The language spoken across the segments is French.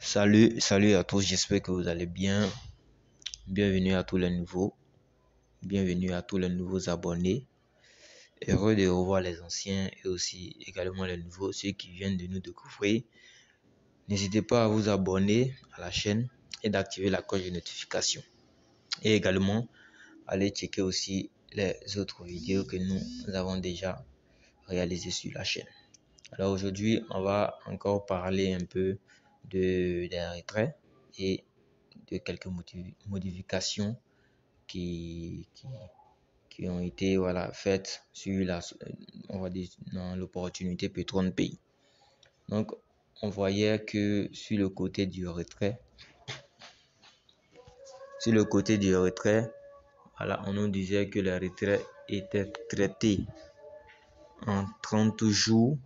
Salut à tous, j'espère que vous allez bien. Bienvenue à tous les nouveaux. Bienvenue à tous les nouveaux abonnés. Heureux de revoir les anciens et aussi également les nouveaux, ceux qui viennent de nous découvrir. N'hésitez pas à vous abonner à la chaîne et d'activer la cloche de notification. Et également, allez checker aussi les autres vidéos que nous avons déjà réalisées sur la chaîne. Alors aujourd'hui, on va encore parler un peu des retraits et de quelques modifications qui ont été faites sur on va dire, dans l'opportunité Petron Pay. Donc, on voyait que sur le côté du retrait, on nous disait que le retrait était traité en 30 jours.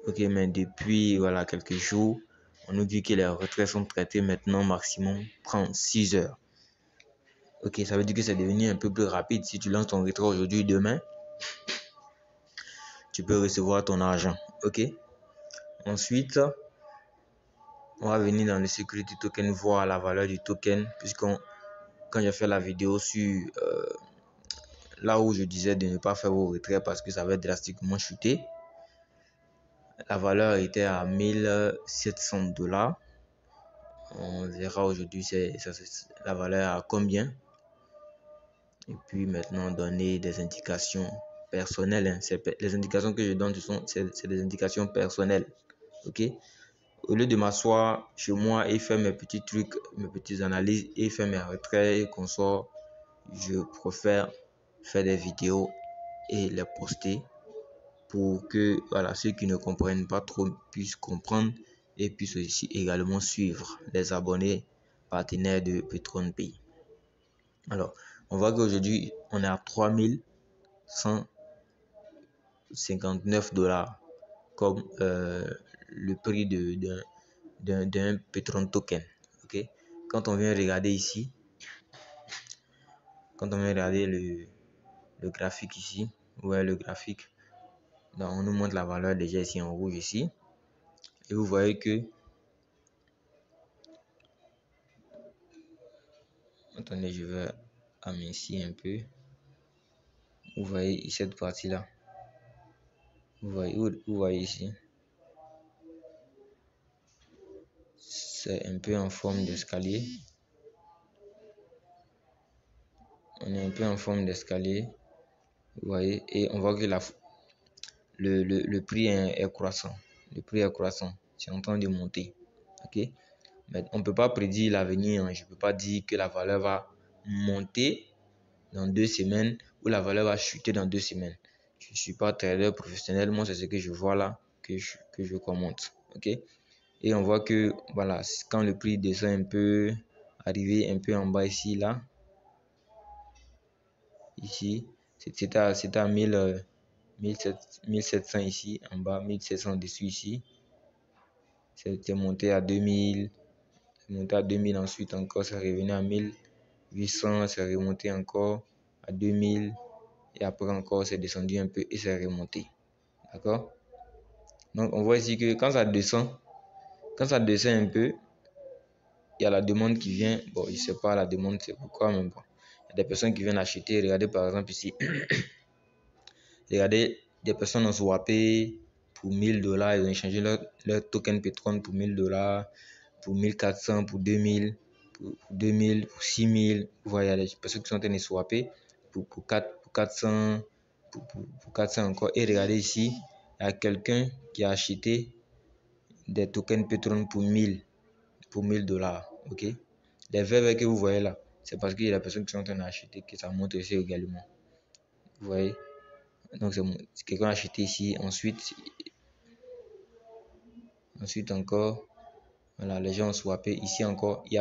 Ok, mais depuis quelques jours, on nous dit que les retraits sont traités maintenant maximum 36 heures. Ok, ça veut dire que c'est devenu un peu plus rapide. Si tu lances ton retrait aujourd'hui, demain, tu peux recevoir ton argent. Ok. Ensuite, on va venir dans le security token, voir la valeur du token, quand j'ai fait la vidéo sur là où je disais de ne pas faire vos retraits parce que ça va drastiquement chuter. La valeur était à 1700 $. On verra aujourd'hui la valeur à combien. Et puis maintenant, donner des indications personnelles. Les indications que je donne, c'est des indications personnelles. Ok. Au lieu de m'asseoir chez moi et faire mes petits trucs, mes petites analyses et faire mes retraits et consorts, je préfère faire des vidéos et les poster pour que ceux qui ne comprennent pas trop puissent comprendre et puissent aussi également suivre les abonnés partenaires de Petron Pay. Alors, on voit qu'aujourd'hui, on est à 3159 $ comme le prix d'un Petron token. Ok. Quand on vient regarder ici, le graphique ici, le graphique, donc on nous montre la valeur déjà ici en rouge ici. Et vous voyez que, attendez, je vais amincir un peu. Vous voyez cette partie là. Vous voyez ici. C'est un peu en forme d'escalier. On est un peu en forme d'escalier. Vous voyez, et on voit que le prix est croissant. Le prix est croissant. C'est en train de monter. Ok. Mais on ne peut pas prédire l'avenir. Je ne peux pas dire que la valeur va monter dans 2 semaines ou la valeur va chuter dans 2 semaines. Je ne suis pas trader professionnel. Moi, c'est ce que je vois là que je commente. Ok. Et on voit que quand le prix descend un peu, arrivé un peu en bas ici, là, ici, c'était à 1700 ici, en bas, 1700 dessus ici. C'était monté à 2000, ensuite encore, c'est revenu à 1800, c'est remonté encore à 2000, et après encore, c'est descendu un peu et c'est remonté. D'accord? Donc, on voit ici que quand ça descend un peu, il y a la demande qui vient. Bon, je ne sais pas la demande, c'est pourquoi même pas. Il y a des personnes qui viennent acheter. Regardez par exemple ici. Regardez, des personnes ont swappé pour 1000 $. Ils ont échangé leur token Petron pour 1000 $, pour 1400, pour 2000, pour 2000, pour 6000. Vous voyez, il y a des personnes qui sont en train de swapper pour 400, pour 400 encore. Et regardez ici, il y a quelqu'un qui a acheté des tokens Petron pour 1000 $. Ok. Les verts que vous voyez là, c'est parce qu'il y a des personnes qui sont en train d'acheter que ça monte ici également. Vous voyez. Donc c'est quelqu'un a acheté ici. Ensuite encore, les gens ont swappé. Ici encore, il y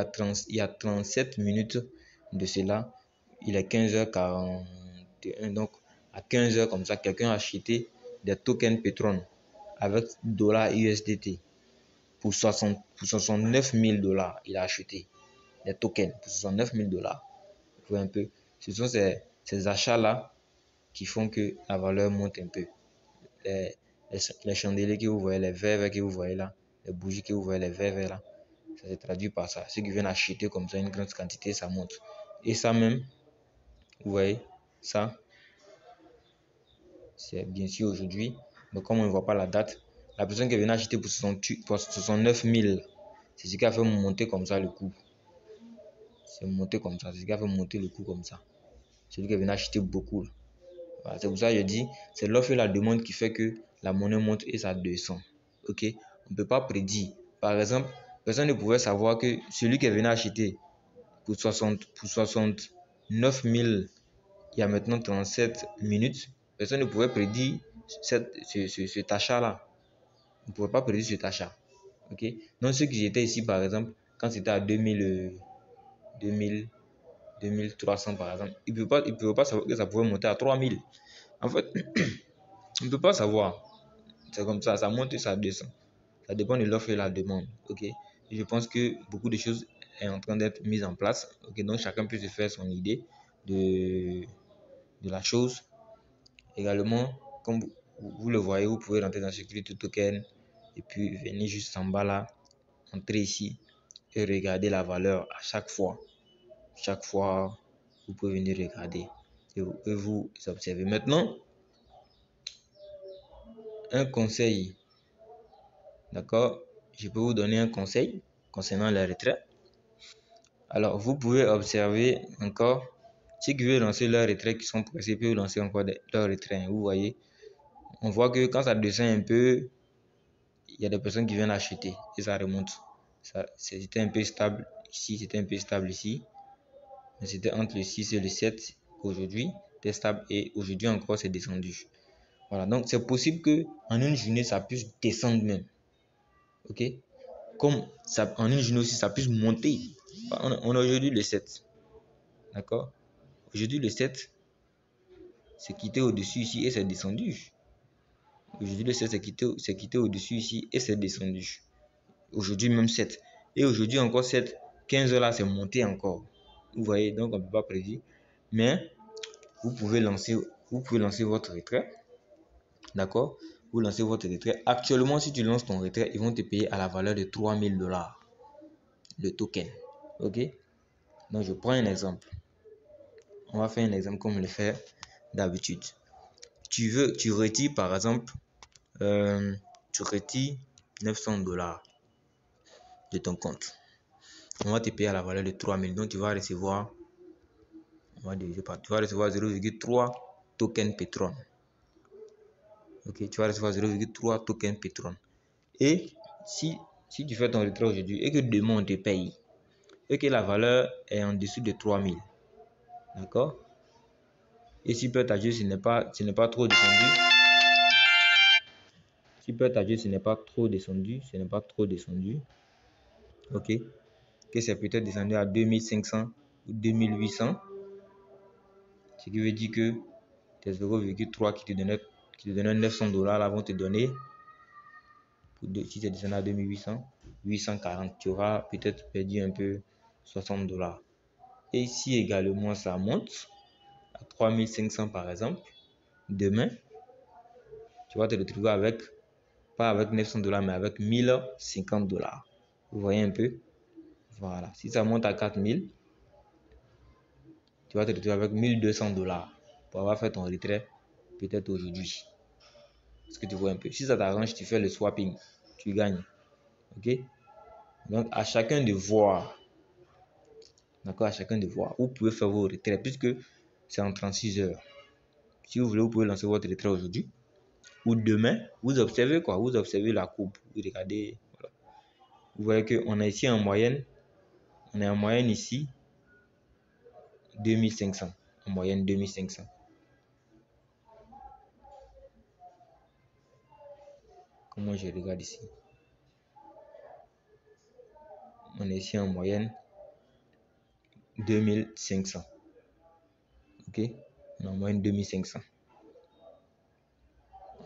a 37 minutes de cela. Il est 15h41. Donc à 15h comme ça, quelqu'un a acheté des tokens Petron avec $USDT pour 69 000 $. Il a acheté des tokens pour 69 000 $. Vous voyez un peu. Ce sont ces achats-là qui font que la valeur monte un peu. Les chandeliers que vous voyez, les verres que vous voyez là, les bougies que vous voyez, les verres là, Ça se traduit par ça. Ceux qui viennent acheter comme ça une grande quantité, ça monte. Et ça même, vous voyez, ça, c'est bien sûr aujourd'hui. Mais comme on ne voit pas la date, la personne qui vient acheter pour 69 000, c'est ce qui a fait monter comme ça le coût. C'est monté comme ça. C'est ce qui a fait monter le coût comme ça. Celui qui vient acheter beaucoup. Voilà, c'est pour ça que je dis, c'est l'offre et la demande qui fait que la monnaie monte et ça descend. Ok? On ne peut pas prédire. Par exemple, personne ne pouvait savoir que celui qui venait acheter pour 69 000 il y a maintenant 37 minutes, personne ne pouvait prédire cet achat-là. On ne pouvait pas prédire cet achat. Ok? Donc, ceux qui étaient ici, par exemple, quand c'était à 2000, 2300 par exemple, ils ne pouvaient pas savoir que ça pouvait monter à 3000. En fait, on ne peut pas savoir. C'est comme ça monte et ça descend. Ça dépend de l'offre et la demande. Ok? Et je pense que beaucoup de choses sont en train d'être mises en place. Ok? Donc chacun peut se faire son idée de la chose. Également, comme vous le voyez, vous pouvez rentrer dans Security Token et puis venir juste en bas là, entrer ici et regarder la valeur à chaque fois. Chaque fois, vous pouvez venir regarder et vous observer. Maintenant, un conseil. D'accord? Je peux vous donner un conseil concernant les retraits. Alors, vous pouvez observer encore ceux qui veulent lancer leur retrait, qui sont pressés, peuvent lancer encore leur retrait. Vous voyez, on voit que quand ça descend un peu, il y a des personnes qui viennent acheter et ça remonte. C'était un peu stable ici, c'était un peu stable ici. Mais c'était entre le 6 et le 7 aujourd'hui, c'était stable et aujourd'hui encore c'est descendu. Voilà, donc c'est possible que en une journée ça puisse descendre même. Ok? Comme ça, en une journée aussi, ça puisse monter. On a aujourd'hui le 7. D'accord? Aujourd'hui, le 7, c'est quitté au-dessus ici et c'est descendu. Aujourd'hui, le 7, c'est quitté au-dessus ici et c'est descendu. Aujourd'hui, même 7. Et aujourd'hui, encore 7. 15 heures là, c'est monté encore. Vous voyez, donc on ne peut pas prédire. Mais vous pouvez lancer votre retrait. D'accord? Vous lancez votre retrait. Actuellement, si tu lances ton retrait, ils vont te payer à la valeur de $3000 le token. Ok? Donc, je prends un exemple. On va faire un exemple comme on le fait d'habitude. Tu retires par exemple, tu retires $900 de ton compte. On va te payer à la valeur de 3000. Donc, tu vas recevoir, tu vas recevoir 0,3 tokens Petron. Ok, tu vas recevoir 0,3 tokens Petron. Et si tu fais ton retrait aujourd'hui et que demain on te paye et que la valeur est en dessous de 3000, d'accord? Et si peut être ce n'est pas trop descendu. Si peut être ce n'est pas trop descendu, ok? Que c'est peut-être descendu à 2500 ou 2800, ce qui veut dire que tes 0,3 qui te donnait $900 là vont te donner, si c'est descendu à 2800, 840, tu auras peut-être perdu un peu $60. Et si également ça monte à 3500 par exemple, demain, tu vas te retrouver avec, pas avec $900, mais avec $1050. Vous voyez un peu? Voilà. Si ça monte à 4000, tu vas te retrouver avec $1200 pour avoir fait ton retrait peut-être aujourd'hui. Est-ce que tu vois un peu? Si ça t'arrange, tu fais le swapping, tu gagnes. Ok? Donc à chacun de voir. D'accord? À chacun de voir. Vous pouvez faire vos retraits puisque c'est en 36 heures. Si vous voulez, vous pouvez lancer votre retrait aujourd'hui ou demain. Vous observez quoi? Vous observez la courbe. Vous regardez. Voilà. Vous voyez qu'on a ici en moyenne. On est en moyenne ici 2500. En moyenne 2500. Comment je regarde ici? On est ici en moyenne 2500. Ok? On est en moyenne 2500.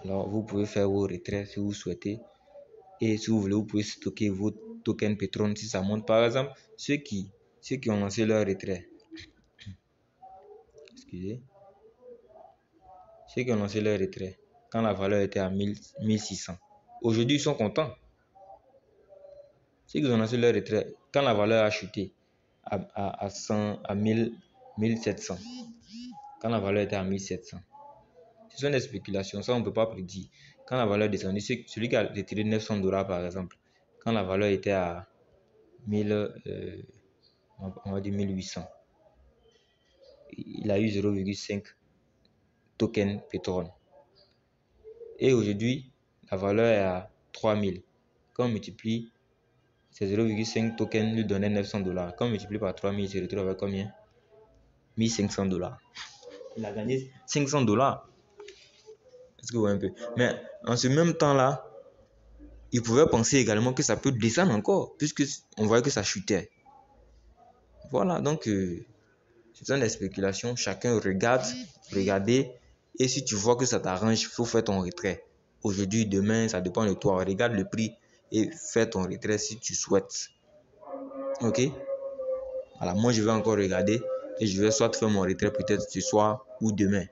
Alors, vous pouvez faire vos retraits si vous souhaitez. Et si vous voulez, vous pouvez stocker vos tokens Petron si ça monte. Par exemple, ceux qui ont lancé leur retrait. Excusez. Ceux qui ont lancé leur retrait quand la valeur était à 1600. Aujourd'hui, ils sont contents. ceux qui ont lancé leur retrait, quand la valeur a chuté à 1700, quand la valeur était à 1700, ce sont des spéculations, ça on ne peut pas prédire. Quand la valeur est descendue, celui qui a retiré $900 par exemple, quand la valeur était à 1800, il a eu 0,5 token pétrole. Et aujourd'hui, la valeur est à 3000. Quand on multiplie, ces 0,5 tokens lui donnaient $900. Quand on multiplie par 3000, il se retrouve avec combien? $1500. Il a gagné $500. Est-ce que vous voyez un peu? Mais en ce même temps-là, il pouvait penser également que ça peut descendre encore, puisque on voyait que ça chutait. Voilà, donc ce sont des spéculations. Chacun regardez, et si tu vois que ça t'arrange, il faut faire ton retrait. Aujourd'hui, demain, ça dépend de toi. Regarde le prix et fais ton retrait si tu souhaites. Ok? Voilà, moi je vais encore regarder et je vais soit faire mon retrait peut-être ce soir ou demain.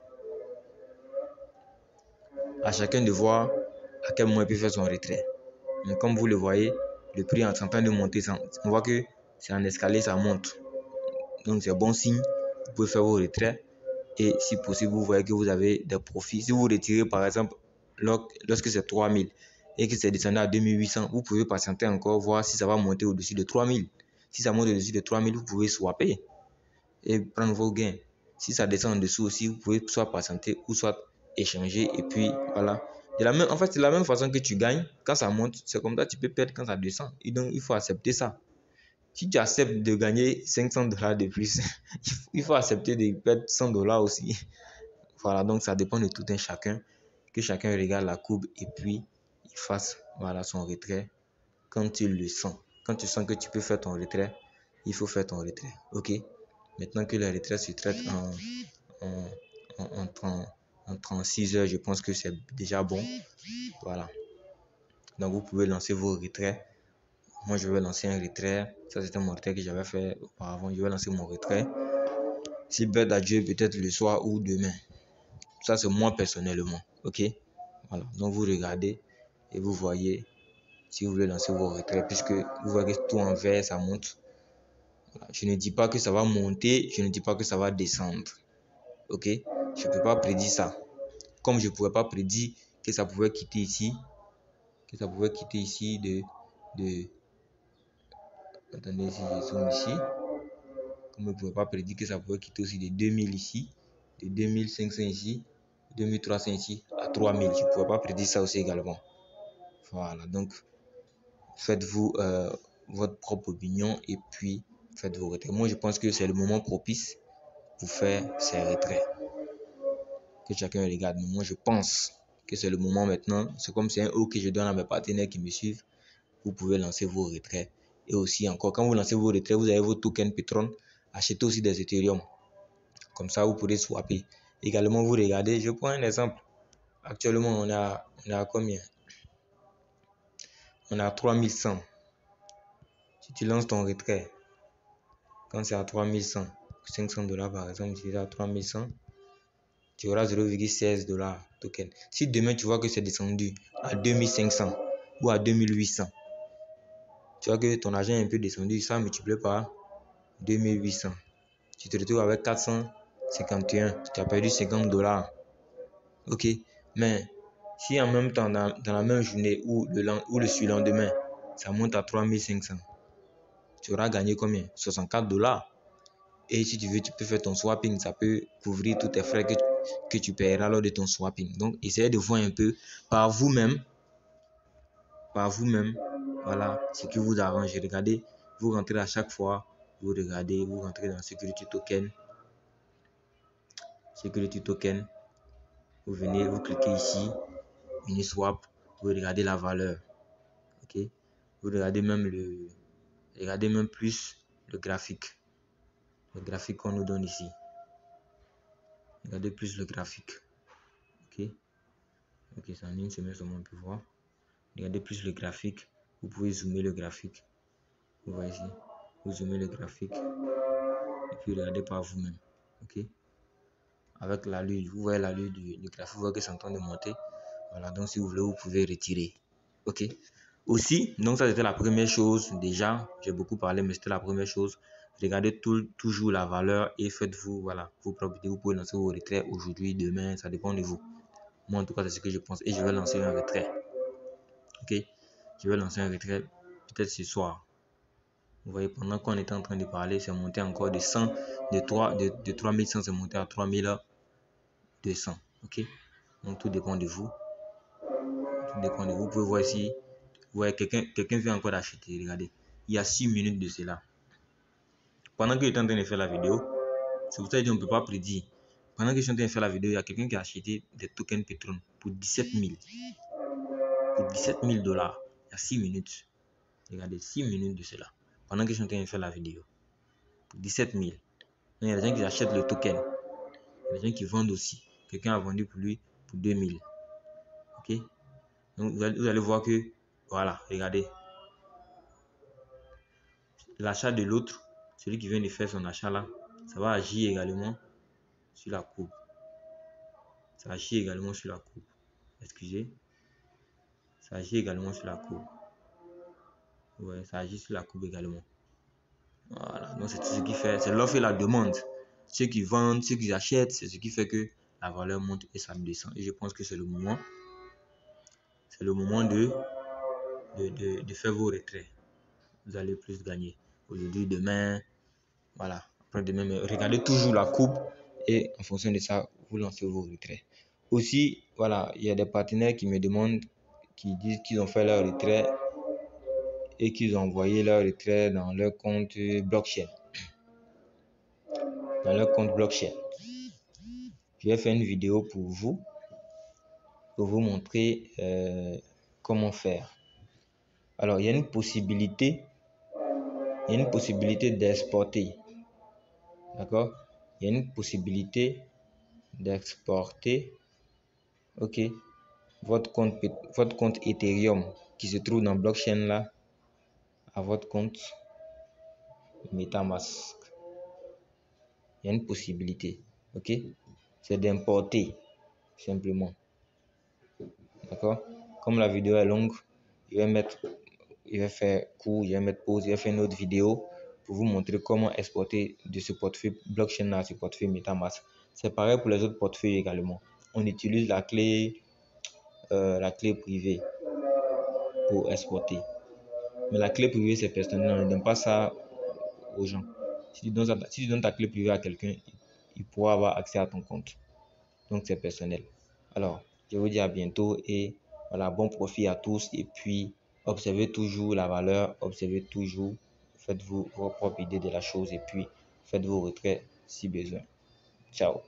À chacun de voir à quel moment il peut faire son retrait. Mais comme vous le voyez, le prix est en train de monter. On voit que c'est en escalier, ça monte. Donc c'est bon signe. Vous pouvez faire vos retraits. Et si possible, vous voyez que vous avez des profits. Si vous retirez par exemple lorsque c'est 3000 et que c'est descendu à 2800, vous pouvez patienter encore, voir si ça va monter au-dessus de 3000. Si ça monte au-dessus de 3000, vous pouvez swapper et prendre vos gains. Si ça descend en dessous aussi, vous pouvez soit patienter ou soit échanger. Et puis voilà. En fait, c'est la même façon que tu gagnes. Quand ça monte, c'est comme ça, tu peux perdre quand ça descend. Et donc, il faut accepter ça. Si tu acceptes de gagner $500 de plus, il faut accepter de perdre $100 aussi. Voilà, donc ça dépend de tout un chacun. Que chacun regarde la courbe et puis il fasse son retrait quand il le sent. Quand tu sens que tu peux faire ton retrait, il faut faire ton retrait. Ok? Maintenant que le retrait se traite en 36 heures, je pense que c'est déjà bon. Voilà. Donc vous pouvez lancer vos retraits. Moi, je vais lancer un retrait. Ça, c'était mon retrait que j'avais fait auparavant. Je vais lancer mon retrait. Si bête à Dieu, peut-être le soir ou demain. Ça, c'est moi personnellement. Ok? Voilà. Donc, vous regardez et vous voyez si vous voulez lancer vos retraits, puisque vous voyez que tout en vert, ça monte. Voilà. Je ne dis pas que ça va monter. Je ne dis pas que ça va descendre. Ok? Je ne peux pas prédire ça. Comme je ne pouvais pas prédire que ça pouvait quitter ici. Que ça pouvait quitter ici Attendez, si je zoome ici. Comme je ne pouvais pas prédire que ça pouvait quitter aussi de 2000 ici, de 2500 ici, 2300 ici, à 3000. Je ne pouvais pas prédire ça aussi également. Voilà, donc faites-vous votre propre opinion et puis faites vos retraits. Moi, je pense que c'est le moment propice pour faire ces retraits. Que chacun regarde. Mais moi, je pense que c'est le moment maintenant. C'est comme c'est un haut que je donne à mes partenaires qui me suivent. Vous pouvez lancer vos retraits. Et aussi encore, quand vous lancez vos retraits, vous avez vos tokens Petron. Achetez aussi des Ethereum. Comme ça, vous pourrez swapper. Également, vous regardez, je prends un exemple. Actuellement, on a combien? On a 3100. Si tu lances ton retrait, quand c'est à 3100, $500 par exemple, si c'est à 3100, tu auras 0,16 token. Si demain tu vois que c'est descendu à 2500 ou à 2800, tu vois que ton argent est un peu descendu, ça multiplié par 2800. Tu te retrouves avec 451, tu as perdu $50. Ok, mais si en même temps, dans la même journée ou le surlendemain, ça monte à 3500, tu auras gagné combien? $64. Et si tu veux, tu peux faire ton swapping. Ça peut couvrir tous tes frais que tu paieras lors de ton swapping. Donc, essayez de voir un peu par vous-même, voilà, ce qui vous arrange. Regardez, vous rentrez à chaque fois, vous regardez, vous rentrez dans Security Token, vous venez, vous cliquez ici, Uniswap, vous regardez la valeur. Ok, vous regardez même plus le graphique qu'on nous donne ici. Regardez plus le graphique. Ok, c'est en une semaine seulement on peut voir. Regardez plus le graphique. Vous pouvez zoomer le graphique. Vous voyez ici. Vous zoomez le graphique. Et puis regardez par vous-même. Ok. Avec l'allure, vous voyez l'allure du graphique, vous voyez que c'est en train de monter. Voilà, donc si vous voulez, vous pouvez retirer. Ok. Aussi, donc ça c'était la première chose. Déjà, j'ai beaucoup parlé, mais c'était la première chose. Regardez toujours la valeur et faites-vous, voilà, vos propres vidéos. Vous pouvez lancer vos retraits aujourd'hui, demain, ça dépend de vous. Moi, en tout cas, c'est ce que je pense. Et je vais lancer un retrait. Ok? Je vais lancer un retrait peut-être ce soir. Vous voyez, pendant qu'on était en train de parler, c'est monté encore de 100, de 3100, c'est monté à 3200. Ok? Donc, tout dépend de vous. Tout dépend de vous. Vous pouvez voir ici. Vous voyez, quelqu'un vient encore d'acheter. Regardez. Il y a 6 minutes de cela. Pendant que j'étais en train de faire la vidéo, c'est pour ça que je ne peux pas prédire. Pendant que je suis en train de faire la vidéo, il y a quelqu'un qui a acheté des tokens Petron pour 17 000. Pour 17 000 dollars. Il y a 6 minutes. Regardez, 6 minutes de cela. Pendant que je suis en train de faire la vidéo. Pour 17 000. Donc, il y a des gens qui achètent le token. Il y a des gens qui vendent aussi. Quelqu'un a vendu pour lui pour 2 000. Ok? Donc, vous allez voir que, voilà, regardez. L'achat de l'autre, celui qui vient de faire son achat là, ça va agir également sur la courbe. Ça agit également sur la courbe. Excusez. Ça agit également sur la courbe. Ouais, ça agit sur la courbe également. Voilà. Donc c'est tout ce qui fait, c'est l'offre et la demande. Ceux qui vendent, ceux qui achètent, c'est ce qui fait que la valeur monte et ça descend. Et je pense que c'est le moment. C'est le moment de faire vos retraits. Vous allez plus gagner. Aujourd'hui, demain, voilà. Après demain, mais regardez toujours la courbe et en fonction de ça, vous lancez vos retraits. Aussi, voilà, il y a des partenaires qui me demandent, qui disent qu'ils ont fait leur retrait et qu'ils ont envoyé leur retrait dans leur compte blockchain. Dans leur compte blockchain. Je vais faire une vidéo pour vous montrer comment faire. Alors, il y a une possibilité d'exporter. D'accord? Il y a une possibilité d'exporter, ok, votre compte Ethereum qui se trouve dans blockchain là à votre compte MetaMask. Il y a une possibilité, ok, c'est d'importer simplement. D'accord? Comme la vidéo est longue, je vais faire court, je vais mettre pause, je vais faire une autre vidéo pour vous montrer comment exporter de ce portefeuille blockchain à ce portefeuille MetaMask. C'est pareil pour les autres portefeuilles également. On utilise la clé privée pour exporter. Mais la clé privée, c'est personnel. On ne donne pas ça aux gens. Si tu donnes ta clé privée à quelqu'un, il pourra avoir accès à ton compte. Donc, c'est personnel. Alors, je vous dis à bientôt et voilà, bon profit à tous. Et puis, observez toujours la valeur, observez toujours, faites-vous vos propres idées de la chose et puis faites vos retraits si besoin. Ciao.